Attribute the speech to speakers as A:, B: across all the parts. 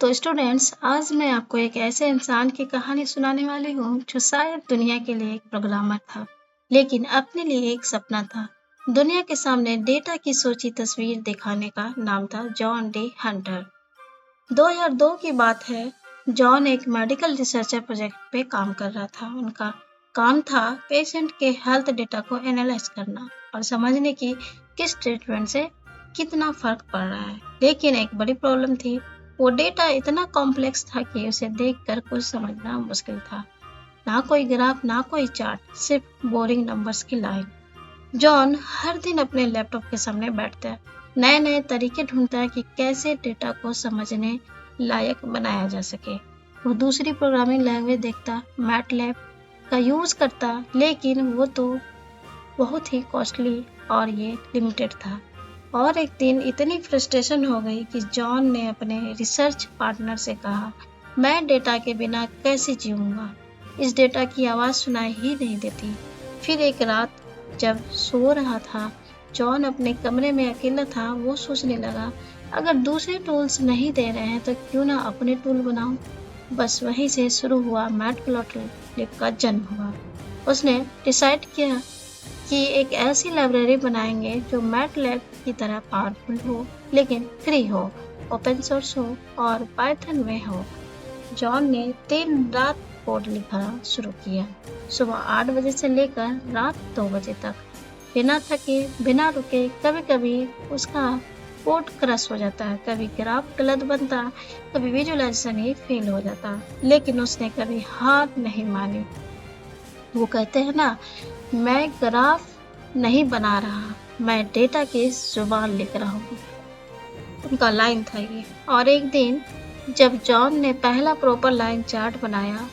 A: तो स्टूडेंट्स, आज मैं आपको एक ऐसे इंसान की कहानी सुनाने वाली हूँ जो शायद दुनिया के लिए एक प्रोग्रामर था, लेकिन अपने लिए एक सपना था। दुनिया के सामने डेटा की सोची तस्वीर दिखाने का नाम था जॉन डी हंटर। 2002 की बात है। जॉन एक मेडिकल रिसर्चर प्रोजेक्ट पे काम कर रहा था। उनका काम था पेशेंट के हेल्थ डेटा को एनालाइज करना और समझने की किस ट्रीटमेंट से कितना फर्क पड़ रहा है। लेकिन एक बड़ी प्रॉब्लम थी। वो डेटा इतना कॉम्प्लेक्स था कि उसे देखकर कुछ समझना मुश्किल था। ना कोई ग्राफ, ना कोई चार्ट, सिर्फ बोरिंग नंबर्स की लाइन। जॉन हर दिन अपने लैपटॉप के सामने बैठता है, नए नए तरीके ढूंढता है कि कैसे डेटा को समझने लायक बनाया जा सके। वो दूसरी प्रोग्रामिंग लैंग्वेज देखता, मैटलैब का यूज करता, लेकिन वो तो बहुत ही कॉस्टली और ये लिमिटेड था। और एक दिन इतनी फ्रस्ट्रेशन हो गई कि जॉन ने अपने रिसर्च पार्टनर से कहा, मैं डेटा के बिना कैसे जीऊंगा? इस डेटा की आवाज सुनाई ही नहीं देती। फिर एक रात जब सो रहा था, जॉन अपने कमरे में अकेला था। वो सोचने लगा, अगर दूसरे टूल्स नहीं दे रहे हैं तो क्यों ना अपने टूल बनाऊं। बस वहीं से शुरू हुआ मैटप्लॉटलिब का जन्म हुआ। उसने डिसाइड किया कि एक ऐसी लाइब्रेरी बनाएंगे जो मैटलैब की तरह पावरफुल हो, लेकिन फ्री हो, ओपन सोर्स हो और पाइथन में हो। जॉन ने दिन रात कोड लिखना शुरू किया, सुबह 8 बजे से लेकर रात 2 बजे तक, बिना थके, बिना रुके। कभी कभी उसका कोड क्रश हो जाता है, कभी ग्राफ गलत बनता, कभी विजुअलाइजेशन ही फेल हो जाता, लेकिन उसने कभी हार नहीं मानी। वो कहते हैं ना, मैं ग्राफ नहीं बना रहा, मैं डेटा की जुबान लिख रहा हूँ। उनका लाइन था ये। और एक दिन जब जॉन ने पहला प्रॉपर लाइन चार्ट बनाया,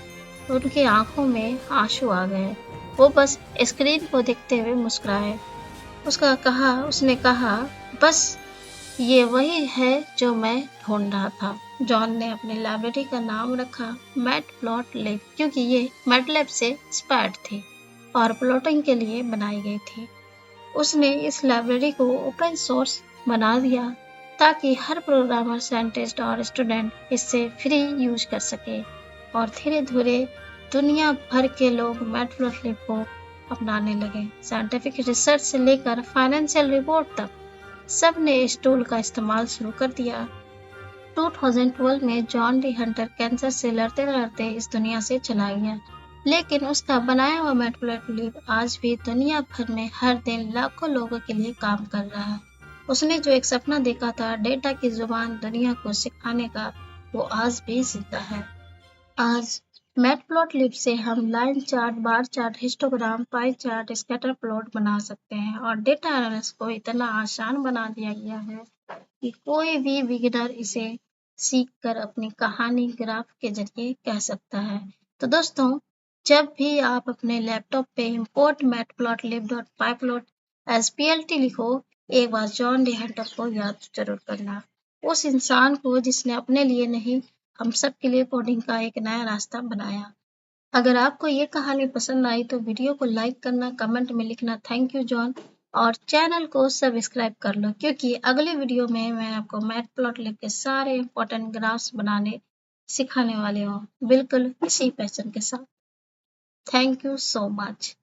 A: तो उनकी आंखों में आंसू आ गए। वो बस स्क्रीन को देखते हुए मुस्कुराए। उसने कहा, बस ये वही है जो मैं ढूंढ रहा था। जॉन ने अपनी लाइब्रेरी का नाम रखा मैटप्लॉटलिब, क्योंकि ये मैटलैब से इंस्पायर्ड थी और प्लॉटिंग के लिए बनाई गई थी। उसने इस लाइब्रेरी को ओपन सोर्स बना दिया ताकि हर प्रोग्रामर, साइंटिस्ट और स्टूडेंट इससे फ्री यूज कर सके। और धीरे धीरे दुनिया भर के लोग मैटप्लॉटलिब को अपनाने लगे। साइंटिफिक रिसर्च से लेकर फाइनेंशियल रिपोर्ट तक सब ने इस टूल का इस्तेमाल शुरू कर दिया। 2012 में जॉन डी हंटर कैंसर से लड़ते लड़ते इस दुनिया से चला गया, लेकिन उसका बनाया हुआ मैटप्लॉटलिब आज भी दुनिया भर में हर दिन लाखों लोगों के लिए काम कर रहा है। उसने जो एक सपना देखा था डेटा की जुबान दुनिया को सिखाने का, वो आज भी जिंदा है। आज मैटप्लॉटलिब से हम line chart, bar chart, histogram, pie chart, scatter plot बना सकते हैं और डेटा एनालिसिस को इतना आसान बना दिया गया है कि कोई भी बिगिनर इसे सीखकर अपनी कहानी ग्राफ के जरिए कह सकता है। तो दोस्तों, जब भी आप अपने लैपटॉप पे import matplotlib.pyplot SPLT लिखो, एक बार जॉन डी हंटर को याद जरूर करना। उस इंसान को जिसने अपने लिए नहीं, हम सब के लिए कोडिंग का एक नया रास्ता बनाया। अगर आपको ये कहानी पसंद आई तो वीडियो को लाइक करना, कमेंट में लिखना थैंक यू जॉन, और चैनल को सब्सक्राइब कर लो, क्योंकि अगले वीडियो में मैं आपको मैटप्लॉटलिब के सारे इंपॉर्टेंट ग्राफ्स बनाने सिखाने वाली हूँ, बिल्कुल इसी पैशन के साथ। Thank you so much.